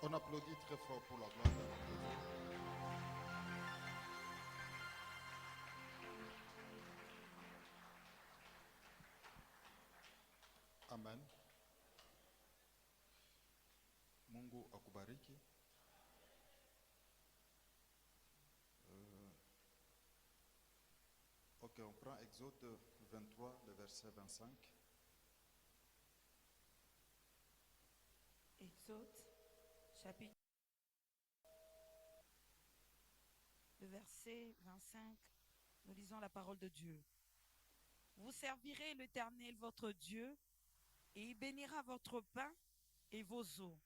On applaudit très fort pour la gloire de notre Dieu. Amen. Mungu akubariki. Ok, on prend Exode 23, le verset 25. Exode, chapitre, le verset 25, nous lisons la parole de Dieu. Vous servirez l'Éternel votre Dieu, et il bénira votre pain et vos eaux,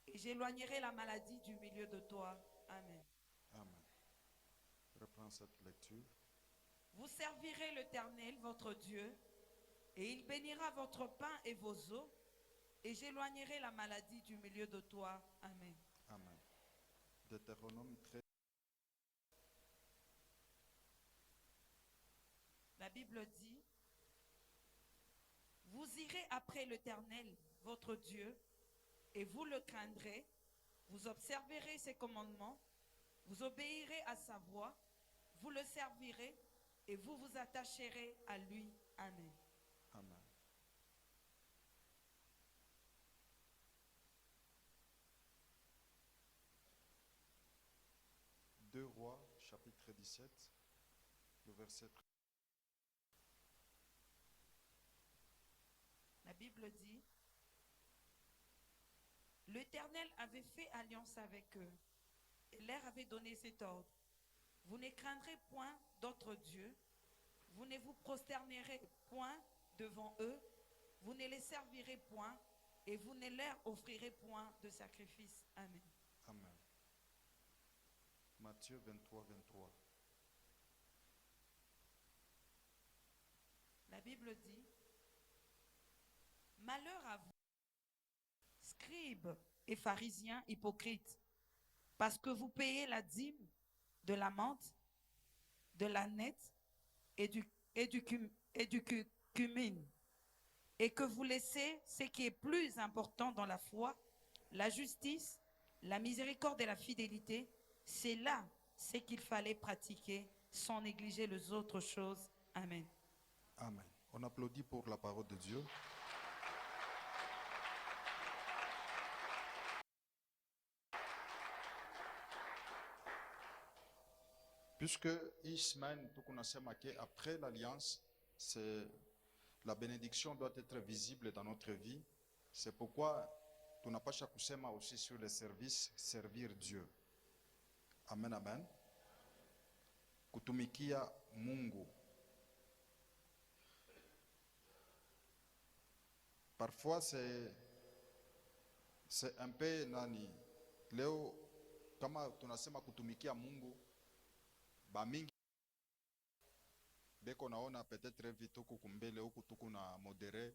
et j'éloignerai la maladie du milieu de toi. Amen. Amen. Reprends cette lecture. Vous servirez l'Éternel votre Dieu, et il bénira votre pain et vos eaux, et j'éloignerai la maladie du milieu de toi. Amen. Amen. Deutéronome 13. La Bible dit, vous irez après l'Éternel votre Dieu, et vous le craindrez, vous observerez ses commandements, vous obéirez à sa voix, vous le servirez et vous vous attacherez à lui. Amen. Amen. Deux Rois, chapitre 17, le verset 13. La Bible dit, l'Éternel avait fait alliance avec eux et leur avait donné cet ordre. Vous ne craindrez point d'autres dieux, vous ne vous prosternerez point devant eux, vous ne les servirez point et vous ne leur offrirez point de sacrifice. Amen. Amen. Matthieu 23, 23. La Bible dit, malheur à vous, scribes et pharisiens hypocrites, parce que vous payez la dîme de la menthe, de la nette et du cumine, et que vous laissez ce qui est plus important dans la foi, la justice, la miséricorde et la fidélité. C'est là ce qu'il fallait pratiquer sans négliger les autres choses. Amen. Amen. On applaudit pour la parole de Dieu. Puisque hii semaine tukunasema que après l'alliance, c'est la bénédiction doit être visible dans notre vie. C'est pourquoi tunapasha kusema aussi sur le service, servir Dieu. Amen, amen. Kutumikia Mungu. Parfois c'est un peu nani. Leo kama tunasema kutumikia Mungu, ba mingi beko naona peut-être vitu huku kumbele huku tuku na modere,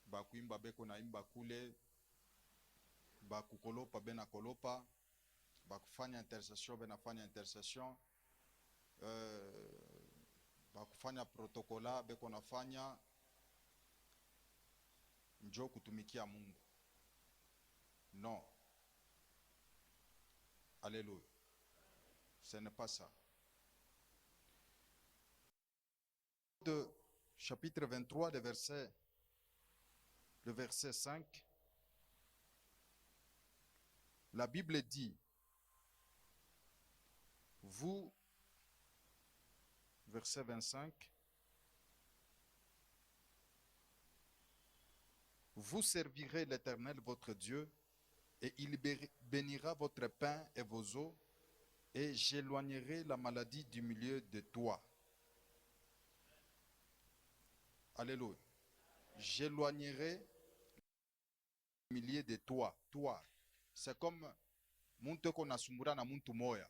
ba kuimba beko na imba kule, ba kukolopa bena kolopa, ba kufanya intercession bena fanya intercession, ba kufanya protokola beko nafanya, njo kutumikia Mungu. Non. Alléluia. Ce n'est pas ça. De chapitre 23, le verset 5, la Bible dit, vous, verset 25, vous servirez l'Éternel votre Dieu, et il bénira votre pain et vos eaux, et j'éloignerai la maladie du milieu de toi. Alléluia. J'éloignerai le milieu de toi. Toi. C'est comme muntu ko nasumbura na muntu moya.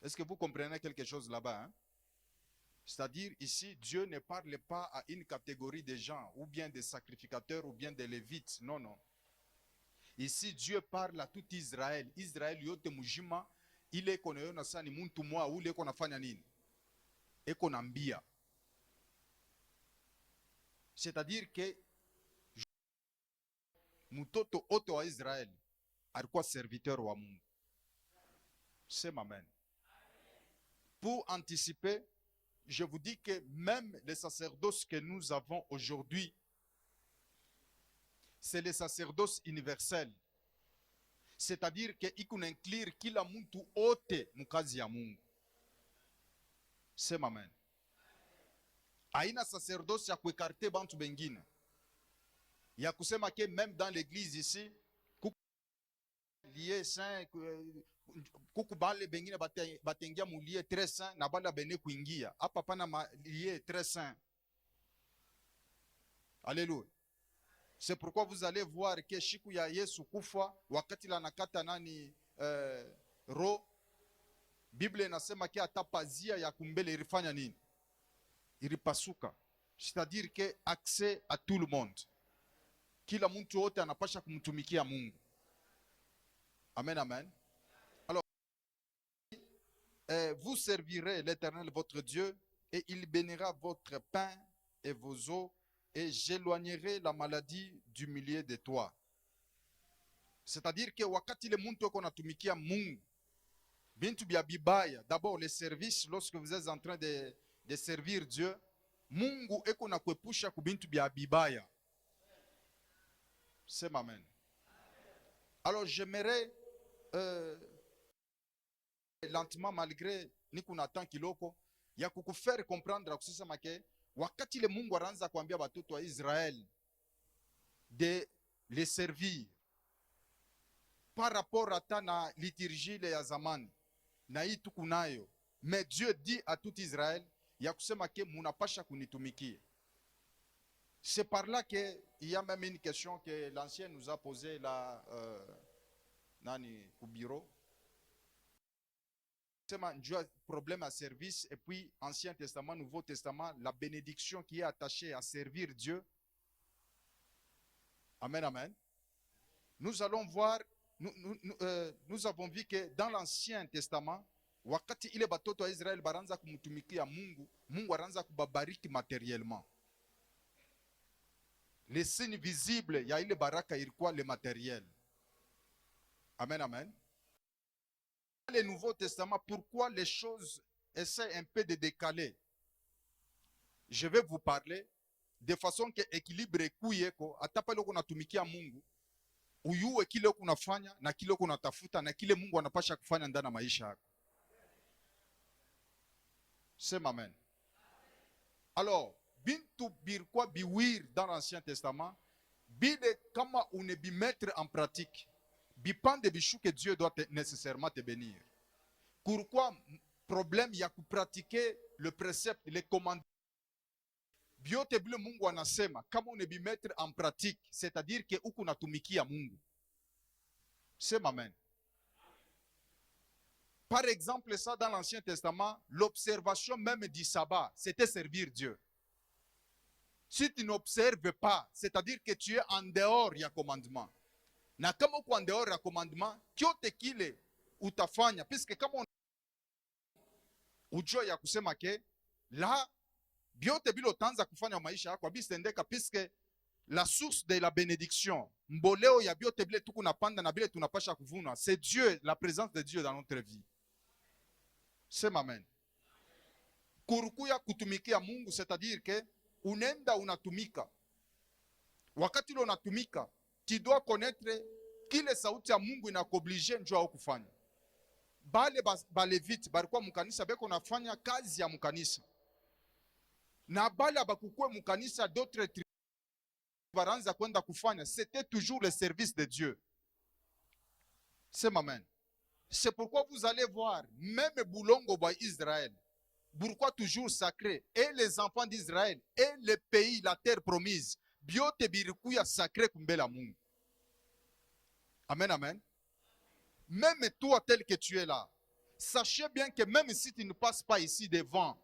Est-ce que vous comprenez quelque chose là-bas? Hein? C'est-à-dire ici, Dieu ne parle pas à une catégorie de gens, ou bien des sacrificateurs, ou bien des lévites. Non, non. Ici, Dieu parle à tout Israël. Israël yote mujima, ile kono na sani muntu moa, ule kona fanya nini? Eko nambia. C'est-à-dire que mtoto oto wa Israeli alikuwa serviteur wa Mungu. Sema amen. Pour anticiper, je vous dis que même le sacerdoce que nous avons aujourd'hui, c'est le sacerdoce universel. C'est-à-dire que iko inclure kila mtu ote mukazi ya Mungu. Sema amen. Haina sacerdoce ya kuekarte bantu bengine. Ya kusema ke même dans l'église ici, lié saint, kuku bale bengine batengia mu lié très saint na bala bene kuingia. Hapa pana ma lié très saint. Alléluia. C'est pourquoi vous allez voir que shiku ya Yesu kufa wakati la nakata nani ro, Bible inasema ke hata pazia ya kumbele ilifanya nini? Ilipasuka. C'est-à-dire que accès à tout le monde. Kila mtu wote anapasha kumtumikia Mungu. Amen, amen. Alors, vous servirez l'Éternel votre Dieu et il bénira votre pain et vos eaux et j'éloignerai la maladie du milieu de toi. C'est-à-dire que wakati le muntu eko natumikia Mungu, bintu bia bibaya, d'abord le service, lorsque vous êtes en train de servir Dieu, Mungu eko na kuepusha kubintu bia bibaya. C'est amen. Alors j'aimerais lentement, malgré nikuna temps kiloko, ya kukufaire comprendre kusema ke wakati le Mungu aranza kuambia batoto wa Israël de les servir par rapport à na liturgie ya zamani na hii tukunayo, mais Dieu dit à tout Israël ya kusema ke munapasha kunitumikia. C'est par là qu'il y a même une question que l'ancien nous a posée là, nani au bureau. C'est un problème à service, et puis Ancien Testament, Nouveau Testament, la bénédiction qui est attachée à servir Dieu. Amen, amen. Nous allons voir, nous avons vu que dans l'Ancien Testament, wakati ile batoto wa Israël baranza kumutumikia Mungu, Mungu aranza kubabariki matériellement. Les signes visibles, il y a eu le baraka, il quoi le matériel. Amen, amen. Dans le Nouveau Testament, pourquoi les choses essaient un peu de décaler? Je vais vous parler de façon que équilibre kuyeko, atapale kunatumikia Mungu, uyue kile kunafanya na kile kunatafuta na kile Mungu anapasha kufanya ndani ya maisha yako. Sema amen. Alors, bintu birkwa biwir dans l'Ancien Testament, bide kama une bi mettre en pratique, bipande bichou que Dieu doit nécessairement te bénir. Pourquoi problème ya pratiquer le précepte, les commandements? Biote bile Mungu anasema kama une bi mettre en pratique, c'est-à-dire que uku natumikia Mungu. Sema amen. Par exemple, ça dans l'Ancien Testament, l'observation même du sabbat, c'était servir Dieu. Si tu n'observes pas, c'est-à-dire que tu es en dehors ya commandement. Na kama uko en dehors ya commandement, kyote kile utafanya, puisque kama ujua ya kusema ke la biote bilo tanza kufanya maisha yako abisendeka, puisque la source de la bénédiction, mboleo ya biote bile tuku napanda na bile tunapasha kuvuna, c'est Dieu, la présence de Dieu dans notre vie. C'est amen. Kurukuya kutumikia Mungu, c'est-à-dire que unenda unatumika. Wakati lo unatumika, tu dois connaître kile sauti ya Mungu inakoblige njoo au kufanya. Bale balevite balikuwa mukanisa beko nafanya kazi ya mukanisa. Na bale abakukue mukanisa d'autres tribus baranza kwenda kufanya, c'était toujours le service de Dieu. C'est amen. C'est pourquoi vous allez voir, même Boulongo ba Israël, pourquoi toujours sacré, et les enfants d'Israël, et le pays, la terre promise, biote birikuya sacré kumbela Mungu. Amen, amen. Même toi tel que tu es là, sachez bien que même si tu ne passes pas ici devant,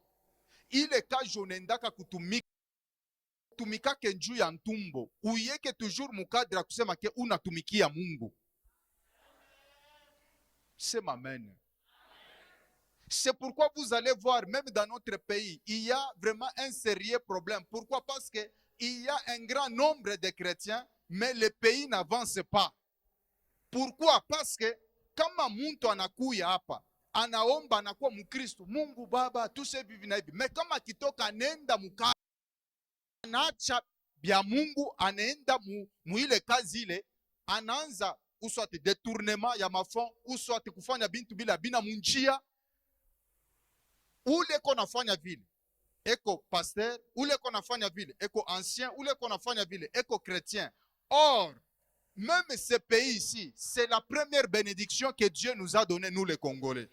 il est ka jonendaka kutumika kenju ya ntumbo, uyeke toujours mukadra kusema ke unatumikia Mungu. C'est amen. C'est pourquoi vous allez voir, même dans notre pays, il y a vraiment un sérieux problème. Pourquoi? Parce qu'il y a un grand nombre de chrétiens mais le pays n'avance pas. Pourquoi? Parce que kama mtu anakuya hapa anaomba anakuwa Mkristo, Mungu Baba tuse hivi na hivi, mais kama akitoka anaenda mukana anaacha bya Mungu, anaenda mu ile kazi ile, anaanza uswati detournement ya mafond, uswati kufanya bintu bila bina munjia. Ule ko nafanya vile eko pasteur, ule ko nafanya vile eko ancien, ule ko nafanya vile eko chrétien. Or, même ce pays ici, c'est la première bénédiction que Dieu nous a donnée, nous les Congolais.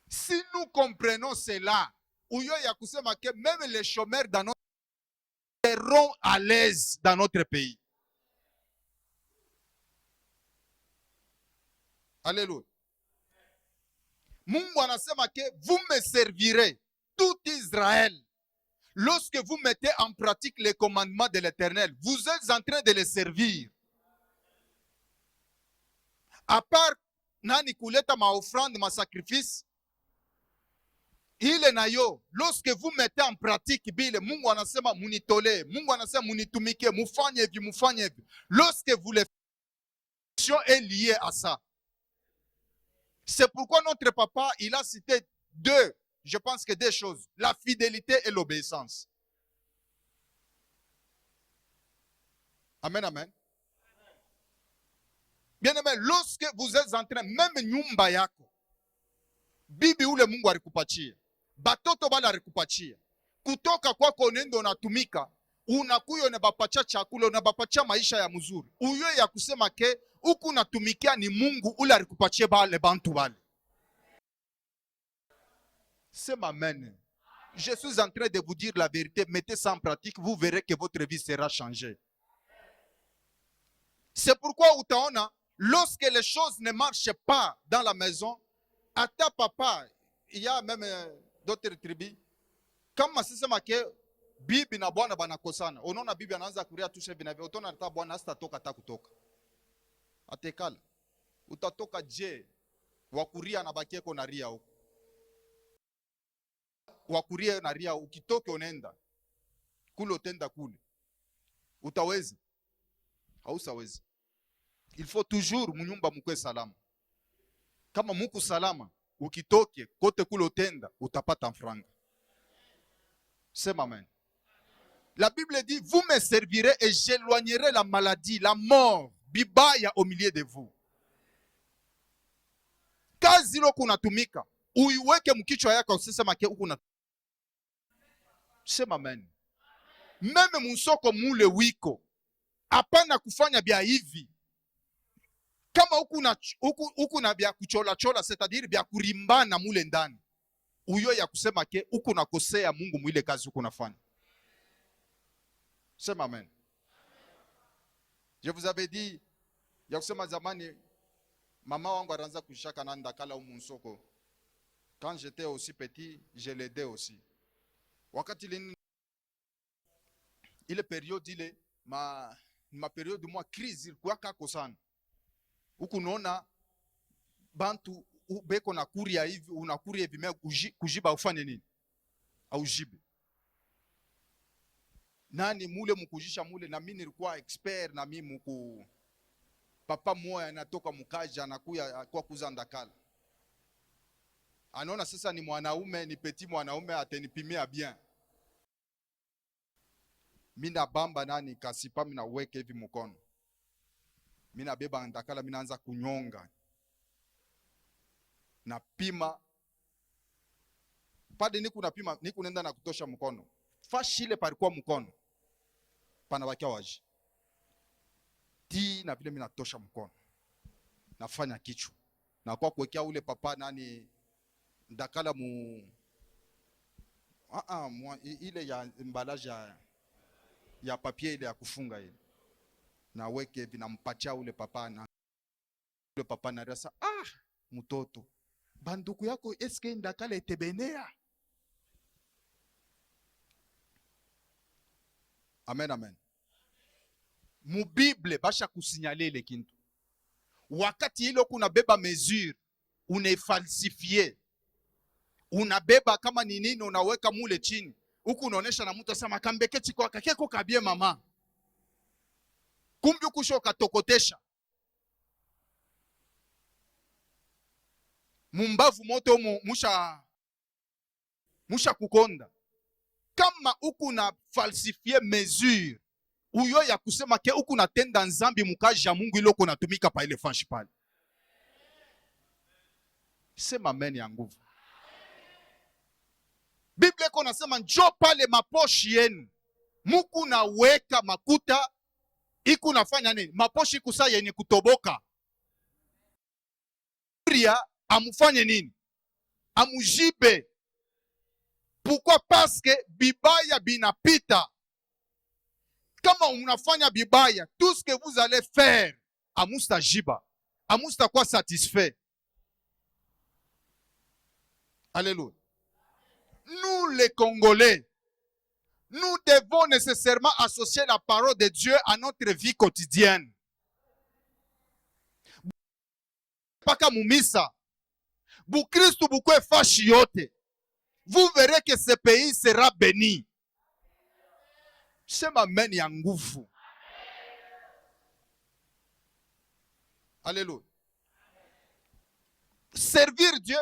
Si nous comprenons cela, que même les chômeurs dans notre pays seront à l'aise dans notre pays. Alléluia. Mungu anasema que vous me servirez, tout Israël, lorsque vous mettez en pratique les commandements de l'Éternel. Vous êtes en train de les servir. À part nani kuleta ma offrande, ma sacrifice, ile nayo, lorsque vous mettez en pratique bile, Mungu anasema munitole, Mungu anasema munitumike, mufanye hivi, mufanye hivi. Lorsque vous le faites, est liée à ça. C'est pourquoi notre papa, il a cité je pense que deux choses, la fidélité et l'obéissance. Amen, amen. Bien aimé, lorsque vous êtes en train, même nyumba yako, bibi ule Mungu alikupatia, batoto bala alikupatia, kutoka kwako unaenda unatumika, unakuyo unabapatia chakula, unabapatia maisha ya mzuri. Uyo ya kusema ke huku unatumikia ni Mungu ule alikupatia bale bantu bale. C'est amen. Je suis en train de vous dire la vérité. Mettez ça en pratique, vous verrez que votre vie sera changée. C'est pourquoi utaona, lorsque les choses ne marchent pas dans la maison, à ta papa, il y a même d'autres tribus, kama sisema ke bibi na bwana banakosana, unaona bibi anaanza kuria tushe vinavi, utaona hata bwana asitatoka hata kutoka. Atekala. Utatoka je, wakuria na bakieko na ria huko. Wakuria na ria, ukitoke unaenda kule, utenda kule, utaweza? Hausawezi. Il faut toujours munyumba mukwe salama. Kama muku salama, ukitoke kote kule utenda, utapata franga. C'est amen. La Bible dit, vous me servirez et j'éloignerai la maladie, la mort, bibaya au milieu de vous. Kazi lo kunatumika, uiweke mkichwa yako usisema ke ukuna. Sema amen. Meme musoko mule wiko, hapana kufanya bia hivi. Kama huku na bia kuchola chola, c'est-à-dire bia kurimbana mule ndani, uyo ya kusema ke huku nakosea Mungu mwile kazi huku nafanya. Sema amen. Je vous avais dit, ya kusema zamani, mama wangu aranza kushaka na ndakala umusoko. Quand j'étais aussi petit, je l'aidais aussi. Wakati ile periode ile, ma periode mwa crise ilikuwa kako sana. Huku naona bantu beko na kuria hivi, unakuria hivi mea kujiba ufanye nini? Aujibe. Nani mule mukujisha mule, na mimi nilikuwa expert na mimi muku papa moya anatoka mukaja anakuya kwa kuzandakala. Anaona sasa ni mwanaume, ni petit mwanaume, atenipimia bien. Mina bamba nani kasipa, mina weke hivi mkono. Mina beba ndakala, mina anza kunyonga. Na pima. Pade niku na pima, niku nenda na kutosha mkono. Fashile parikuwa mkono. Pana wakia waji. Ti na vile mina tosha mkono. Nafanya kichwa. Na kwa kuwekea ule papa nani ndakala ile ya emballage ya papier ile ya kufunga ile. Na weke hivi na mpatia ule papa na ule papa na rasa, mtoto. Banduku yako eske ndakala etebenea? Amen, amen. Mu Bible basha kusinyale ile kintu. Wakati ile kuna beba mesure, unaifalsifie. Unabeba kama ni nini, unaweka mule chini. Huku unaonesha na mtu asema kambeketi kwa kakeko kabie mama. kumbi ukusha ukatokotesha mumbavu moto musha kukonda. Kama uku na falsifie mesure uyo ya kusema ke uku natenda nzambi mukaji ya Mungu iloko natumika pa ile fashi pale, sema amen ya nguvu. Biblia iko nasema njo pale maposhi yenu muku naweka makuta, iku nafanya nini? Maposhi kusa yenye kutoboka amufanye nini? Amujibe. Pourquoi? Parce que bibaya binapita. Kama unafanya bibaya, tout ce que vous allez faire, amusta jiba, amusta kwa satisfait. Alléluia. Nous les Congolais, nous devons nécessairement associer la parole de Dieu à notre vie quotidienne. Paka mumisa, Bukristu bukwe fashi yote, vous verrez que ce pays sera béni. Sema amen ya nguvu. Alléluia. Servir Dieu,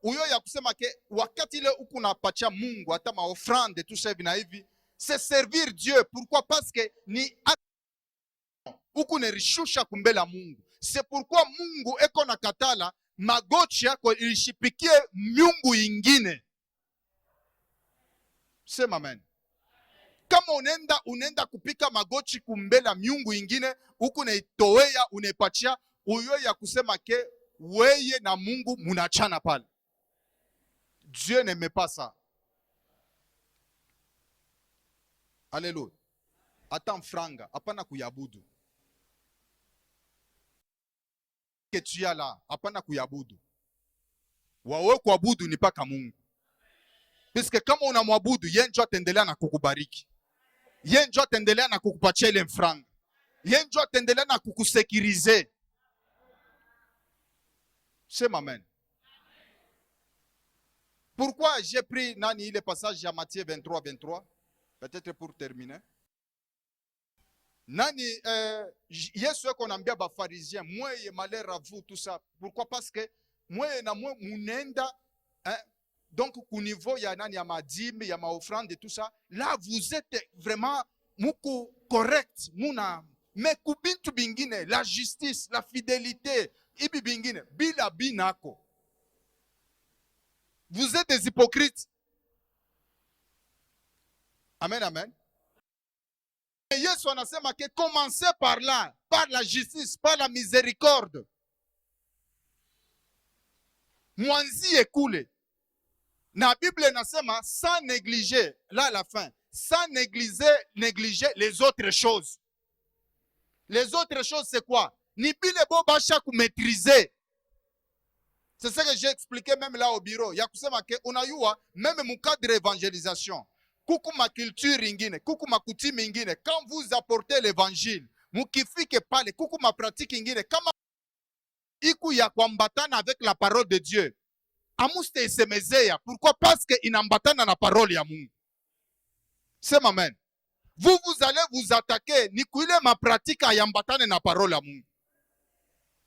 uyo ya kusema ke wakati ile uku napatia Mungu hata maofrande tout ça hivi na hivi, c'est servir Dieu. Pourquoi? Parce que ni uku nerishusha kumbela Mungu. C'est pourquoi Mungu eko na katala magoti yako ilishipikie miungu ingine. Sema amen. Kama unenda kupika magoti kumbela miungu ingine, huku naitowea unepatia uyo ya kusema ke weye na Mungu munachana pale. Dieu n'aime pas ça. Alléluia. Ata franga hapana kuyabudu. Que tu as là hapana kuyabudu. Wawe kuabudu ni paka Mungu. Puisque kama unamwabudu yeye ndio ataendelea na kukubariki. Yeye ndio ataendelea na kukupatia ile franga. Yeye ndio ataendelea na kukusekirize. Sema amen. Pourquoi j'ai pris nani ile passage à Matthieu 23, peut-être pour terminer. Nani Yesu yako anambia ba pharisiens, mweye malheur à vous tout ça. Pourquoi? Parce que mweye na mwe munenda donc au niveau ya nani ya madime ya maofrande tout ça, là vous êtes vraiment muku correct muna, mais kubintu bingine la justice, la fidélité ibi bingine bila binako. Vous êtes des hypocrites. Amen, amen. Et Yesu anasema que commencez par là, par la justice, par la miséricorde. Mwanzi ekule. Na Bible inasema sans négliger, là à la fin, sans négliger les autres choses. Les autres choses c'est quoi? Ni bile bo basha ku maîtriser. C'est ce que j'ai expliqué même là au bureau. Ya kusema ke unayua même mu cadre d'évangélisation. Kuku ma culture ingine, kuku ma coutume ingine. Quand vous apportez l'évangile, mukifike pale, kuku ma pratique ingine, kama iku ya kuambatana avec la parole de Dieu. Amuste isemezeya. Pourquoi? Parce que inambatana na parole ya Mungu. C'est amen. Vous allez vous attaquer ni kuile ma pratique ayambatane na parole ya Mungu.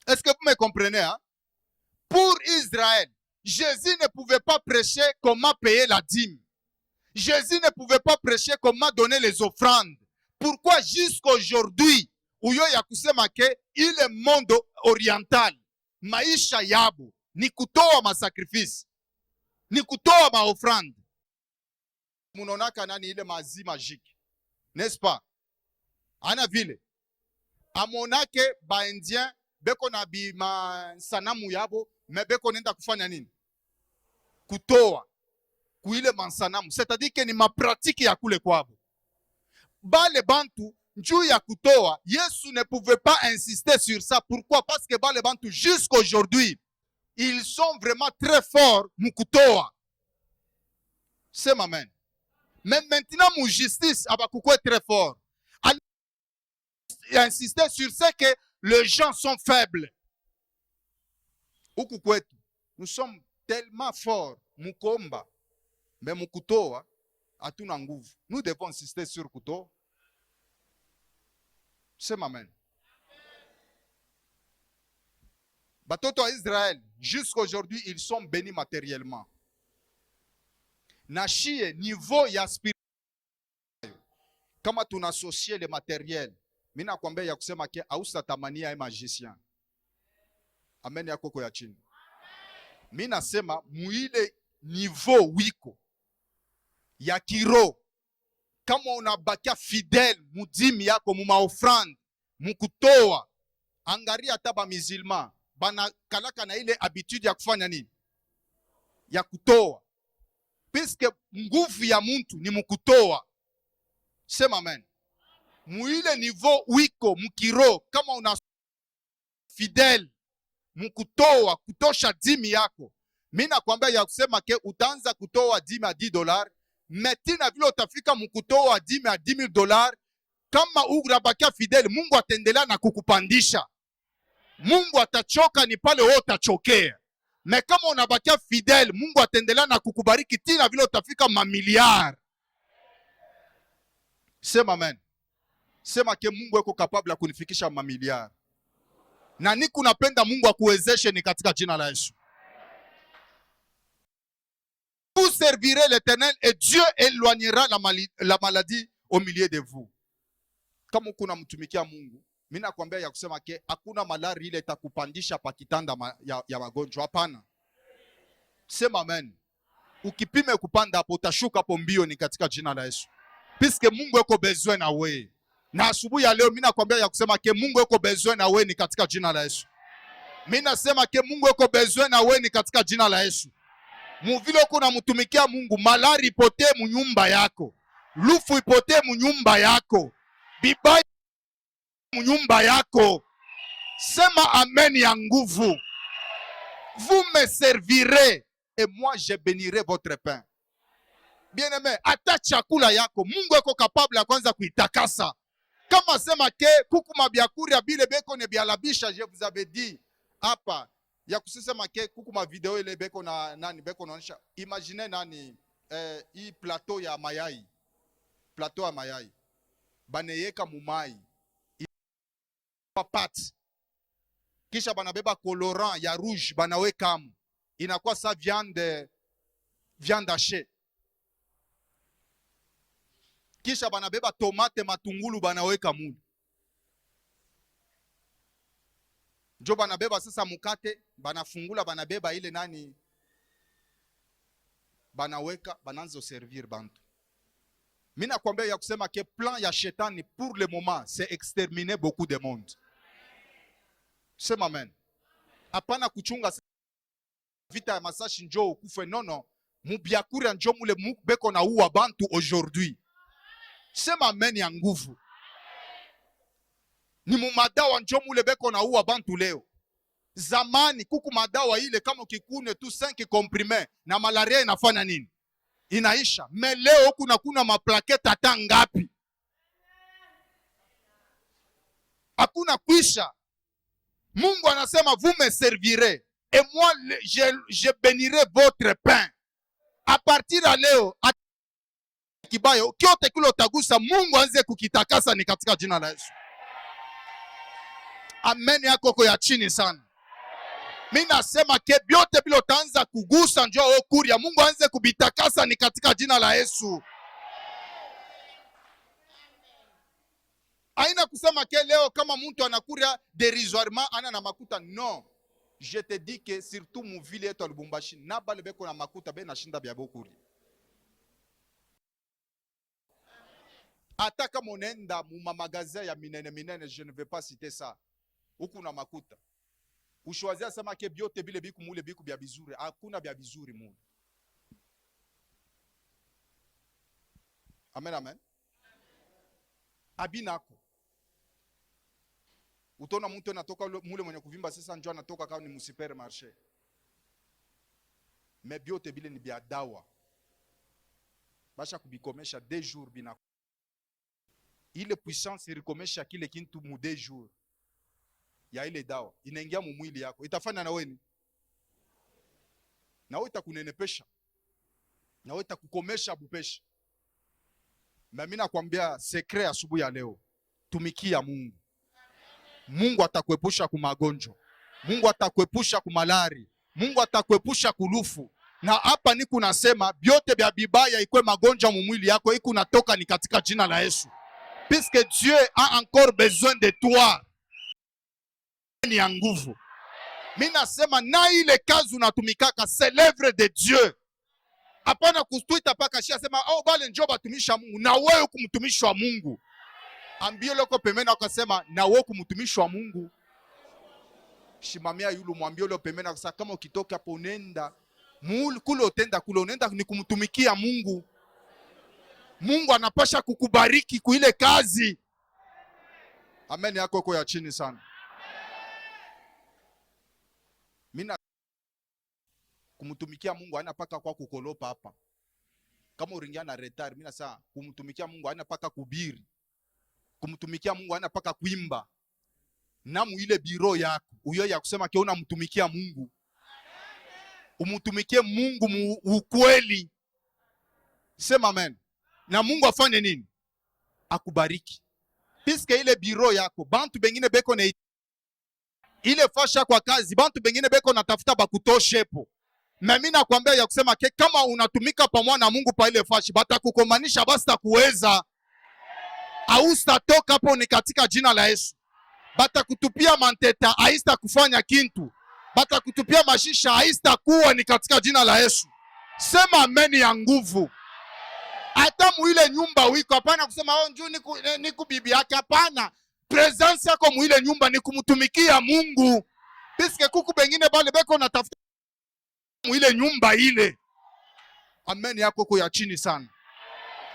Est-ce que vous me comprenez, hein? Pour Israël, Jésus ne pouvait pas prêcher comment payer la dîme. Jésus ne pouvait pas prêcher comment donner les offrandes. Pourquoi jusqu'aujourd'hui, uyo ya kusema ke ile monde oriental, maisha yabo ni kutoa masacrifice, ni kutoa maofrande. Munonaka nani ile mazi magique, n'est-ce pas? Ana vile amonake ba indien beko na bi sanamu yabo, me beko nenda kufanya nini? Kutoa kuile mansanamu. C'est-à-dire que ni mapratique ya kule kwabo. Bale bantu njuu ya kutoa, Yesu ne pouvait pas insister sur ça. Pourquoi? Parce que bale bantu jusqu'aujourd'hui, ils sont vraiment très forts mukutoa. C'est amen. Mais maintenant, mon justice est très fort. Il insistait sur ce que les gens sont faibles. Nous sommes tellement forts. Mukomba. Mais mukutoa, atuna nguvu. Nous devons insister sur kutoa. Sema amen. Batoto wa Israël, jusqu'aujourd'hui, ils sont bénis matériellement. Na shie niveau ya spirit kama tunassocie le matériel. Mimi nakwambia ya kusema ke hausatamania ya magicien. Amen ya koko ya chini. Mimi nasema muile niveau wiko ya kiro, kama unabakia fidèle mudimi yako mu maofrande mukutoa, angaria hata ba musulman bana kalaka na ile habitude ya kufanya nini, ya kutoa, puisque nguvu ya muntu ni mukutoa. Sema amen. Muile niveau wiko mukiro, kama una fidèle mukutoa, kutosha dimi yako, mimi nakwambia ya kusema ke utaanza kutoa dimi ya $10, metina vile utafika mukutoa dimi ya $10,000, kama unabakia fidèle, Mungu atendelea na kukupandisha. Mungu atachoka ni pale wewe utachokea. Me kama unabakia fidèle, Mungu atendelea na kukubariki tina vile utafika mamiliard. Sema amen. Sema ke Mungu yuko capable ya kunifikisha mamiliard. Na niku napenda Mungu akuwezeshe ni katika jina la Yesu. Vous servirez l'Éternel et Dieu éloignera la maladie au milieu de vous. Kama kuna mtumikia Mungu, mimi nakwambia ya kusema ke hakuna malari ile itakupandisha pa kitanda ya magonjwa, hapana. Sema amen. Ukipime kupanda hapo utashuka hapo mbio ni katika jina la Yesu. Puisque Mungu yuko besoin na wewe. Na asubuhi ya leo mimi nakwambia ya kusema ke Mungu yuko besoin na wewe ni katika jina la Yesu. Mimi nasema ke Mungu yuko besoin na wewe ni katika jina la Yesu. Muvile uko unamtumikia Mungu, malari ipotee mu nyumba yako. Lufu ipotee mu nyumba yako. Bibaya mu nyumba yako. Sema amen ya nguvu. Vous me servirez et moi je bénirai votre pain. Bien-aimé, ata chakula yako Mungu yuko capable ya kwanza kuitakasa. Kama sema ke kuku mabiakuri ya bile beko ne bialabisha, je vous avais dit hapa ya kusema ke kuku ma video ile beko na nani beko naonesha. Imagine nani hii plateau ya mayai. Plateau ya mayai. Baneyeka mumai. Papat. Kisha banabeba colorant ya rouge banaweka amu. Inakuwa sa viande hachée. Kisha banabeba tomate matungulu banaweka muli. Njo banabeba sasa mukate, banafungula banabeba ile nani, banaweka bananzo servir bantu. Mimi nakwambia ya kusema ke plan ya shetani pour le moment c'est exterminer beaucoup de monde. Sema amen. Hapana kuchunga vita ya masashi njo ukufe, nono. Mubiakuri njo mule beko na uwa bantu aujourd'hui. Sema amen ya nguvu. Ni mumadawa njo mule beko na uwa bantu leo. Zamani kuku madawa ile kama ukikune tu 5 comprimés na malaria inafanya nini? Inaisha. Me leo kuna maplaketa hata ngapi? Hakuna kwisha. Mungu anasema vous me servirez et moi je bénirai votre pain. A partir de leo kibayo kyote kile utagusa Mungu anze kukitakasa ni katika jina la Yesu. Amen yako ya chini sana. Mimi nasema ke byote bila utaanza kugusa njoo okuria Mungu anze kubitakasa ni katika jina la Yesu. Aina kusema ke leo kama mtu anakuria dérisoirement ana na makuta, non. Je te dis que surtout mu ville yetu Lubumbashi na bale beko na makuta be na shinda bya bokuri. Ata kama unaenda mu magasin ya minene, je ne vais pas citer ça. Huku na makuta. Ushwazia sema ke byote bile biku mule biku bya bizuri, hakuna bya bizuri mule. Amen amen. Abinako. Utona mtu anatoka mule mwenye kuvimba sasa njoo anatoka kama ni mu supermarché. Mais byote bile ni bya dawa. Basha kubikomesha 2 jours binako. Ile puissance ilikomesha kile kintu mu 2 jours. Ya ile dawa inaingia mu mwili yako. Itafanya na wewe. Na wewe itakunenepesha. Na wewe itakukomesha bupesha. Na mimi nakwambia secret asubuhi ya leo. Tumikia Mungu. Mungu atakuepusha kumagonjwa. Mungu atakuepusha kumalari. Mungu atakuepusha kulufu. Na hapa ni kunasema byote bya bibaya ikwe magonjwa mumwili yako iku natoka ni katika jina la Yesu. Puisque Dieu a encore besoin de toi. Ni ya nguvu. Mimi nasema na ile kazi unatumikaka c'est l'œuvre de Dieu. Hapana kustuita paka shia sema oh bale njoo batumisha Mungu na wewe kumtumishi wa Mungu. Ambie loko pembeni akasema na wewe kumtumishi wa Mungu. Shimamia yulu mwambie loko pembeni akasema kama ukitoka hapo nenda kule utenda kule unaenda ni kumtumikia Mungu. Mungu anapasha kukubariki kuile kazi. Amen yako iko ya chini sana. Mina kumtumikia Mungu haina paka kwa kukolopa hapa. Kama uringia na retard, mimi nasema kumtumikia Mungu haina paka kubiri. Kumtumikia Mungu haina paka kuimba. Na muile biro yako, uyo ya kusema ke unamtumikia Mungu. Umtumikie Mungu ukweli. Sema amen. Na Mungu afanye nini? Akubariki. Piske ile biro yako, bantu bengine beko na ile fasha kwa kazi, bantu bengine beko natafuta bakutoshepo. Na mimi nakwambia ya kusema ke kama unatumika pamoja na Mungu pa ile fashi, batakukomanisha basi takuweza. Haustatoka hapo ni katika jina la Yesu. Batakutupia manteta, haista kufanya kintu. Batakutupia mashisha, haista kuwa ni katika jina la Yesu. Sema amen ya nguvu. Hata muile nyumba wiko, hapana kusema oh njoo niku bibi yake, hapana. Presence yako muile nyumba ni kumtumikia Mungu. Piske kuku bengine bale beko natafuta muile nyumba ile. Amen yako kwa ya chini sana.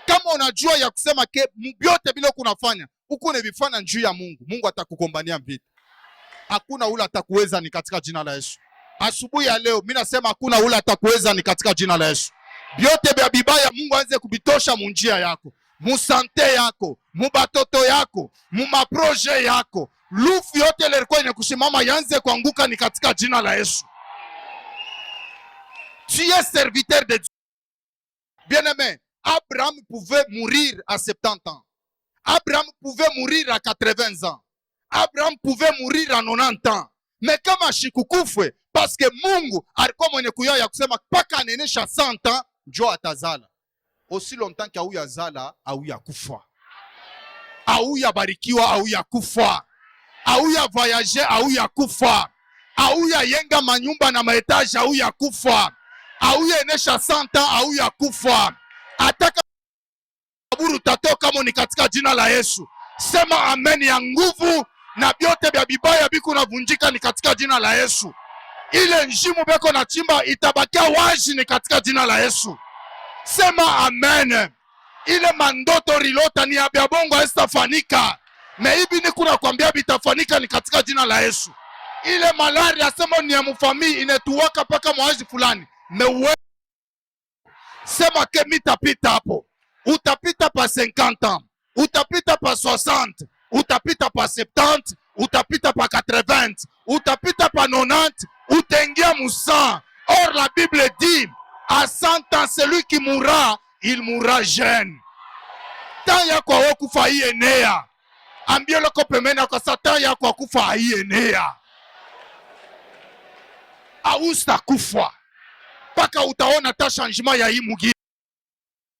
Kama unajua ya kusema ke mbyote bila kunafanya, uko vifanya njuu ya Mungu, Mungu atakukombania vita. Hakuna ule atakuweza ni katika jina la Yesu. Asubuhi ya leo mimi nasema hakuna ule atakuweza ni katika jina la Yesu. Byote bya bibaya Mungu aanze kubitosha munjia yako, musante yako, mubatoto yako, mumaproje yako. Lufu yote ile ilikuwa inakushimama yanze kuanguka ni katika jina la Yesu. Tu es serviteur de Dieu. Bien-aimé, Abraham pouvait mourir à 70 ans. Abraham pouvait mourir à 80 ans. Abraham pouvait mourir à 90 ans. Mais kama ashikukufwe, parce que Mungu alikuwa mwenye kuyoa ya kusema paka anenesha 100 ans, njo atazala. Aussi longtemps que auya zala, auya kufa. Auya barikiwa, auya kufa. Auya voyager, auya kufa. Auya yenga manyumba na maetaje, auya kufa. Auya enesha 100 ans, auya kufa. Ataka kaburu tatoka mo ni katika jina la Yesu. Sema amen ya nguvu, na byote bya bibaya biko navunjika ni katika jina la Yesu. Ile njimu beko na chimba itabakia wazi ni katika jina la Yesu. Sema amen. Ile mandoto rilota ni ya bongo haitafanika. Na hivi ni kuna kuambia bitafanika ni katika jina la Yesu. Ile malaria sema ni ya mfamii inetuwaka paka mwaji fulani. Mewe sema ke mitapita hapo. Utapita pa 50 ans. Utapita pa 60. Utapita pa 70. Utapita pa 80. Utapita pa 90. Utengia moussa. Or la Bible dit à 100 ans celui qui mourra, il mourra jeune. Tant ya kwa wakufa ienea. Ambie loko pemena kwa satan ya kwa kufa ienea. Austa kufa. Paka utaona ta changement ya hii mugini.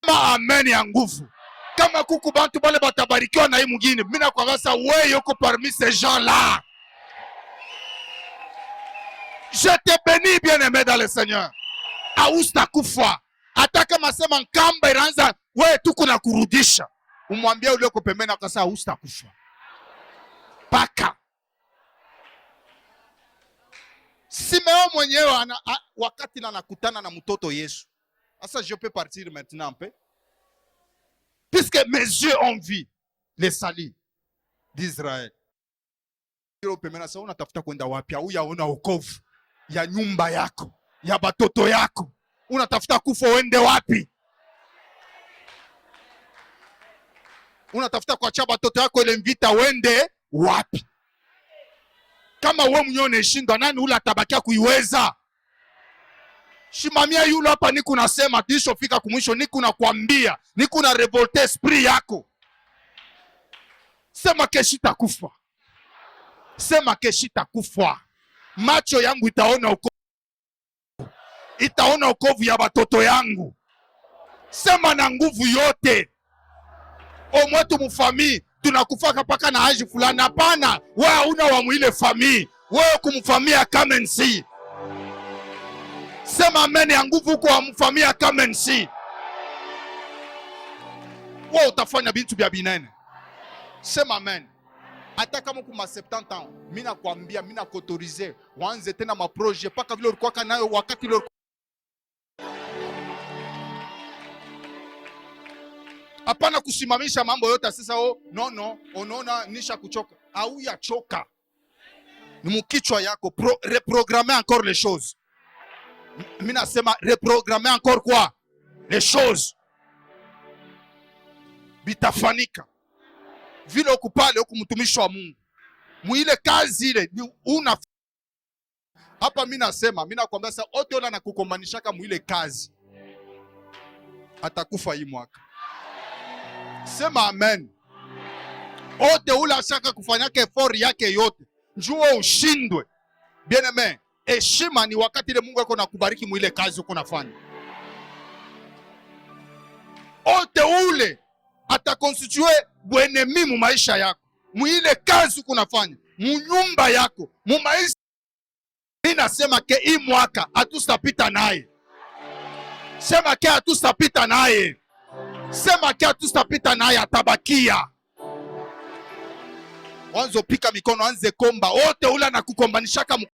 Kama amen ya nguvu. Kama kuku bantu bale batabarikiwa na hii mugini. Mina kwa gasa we yoko parmi ces gens là. Je te bénis bien-aimé dans le Seigneur. Austa kufa. Hata kama sema nkamba iranza we tuku na kurudisha. Umwambia ule uko pembeni akasa austa kufa. Paka. Simeon mwenyewe wakati na nakutana na mtoto Yesu. Asa je peux partir maintenant peu. Puisque mes yeux ont vu les salis d'Israël. Ule pembeni sasa unatafuta kwenda wapi? Au yaona wokovu ya nyumba yako, ya batoto yako. Unatafuta kufa uende wapi? Unatafuta kuacha batoto yako ile mvita uende wapi? Kama wewe mwenyewe unashindwa, nani ule atabakia kuiweza? Shimamia yule hapa niku nasema tisho fika kumwisho, niku nakwambia, niku na revolte esprit yako. Sema keshi takufa. Sema kesho itakufa. Macho yangu itaona ukovu ya watoto yangu. Sema na nguvu yote. Omwetu mufamii tunakufaka paka na haji fulani. Hapana, wewe una wa mwile famii. Wewe kumfamia Kamensi. Sema amen ya nguvu kwa mfamia Kamensi. Wewe utafanya bintu bya binene. Sema amen. Hata kama kuma 70 ans, mimi nakwambia, mimi nakuautorize waanze tena maproje paka vile ulikuwa nayo wakati ile. Hapana kusimamisha mambo yote sasa. No, unaona nisha kuchoka. Au ya choka. Ni mkichwa yako reprogrammer encore les choses. Mimi nasema reprogrammer encore quoi? Les choses. Bitafanika. Vile ukupale ukumtumishi wa Mungu. Muile kazi ile una. Hapa mimi nasema, mimi nakwambia sasa ote ona na kukombanishaka muile kazi. Atakufa hii mwaka. Sema amen. Ote ula shaka kufanyaka effort yake yote. Njoo ushindwe. Bien aimé. Heshima ni wakati ile Mungu yako nakubariki muile kazi uko nafanya. Ote ule atakonstitue bwenemi mu maisha yako. Muile kazi uko nafanya. Mu nyumba yako. Mu maisha. Ninasema ke hii mwaka hatustapita naye. Sema ke hatustapita naye. Sema kia tutapita naye atabakia. Wanzo pika mikono anze komba. Wote ula na kukombanishaka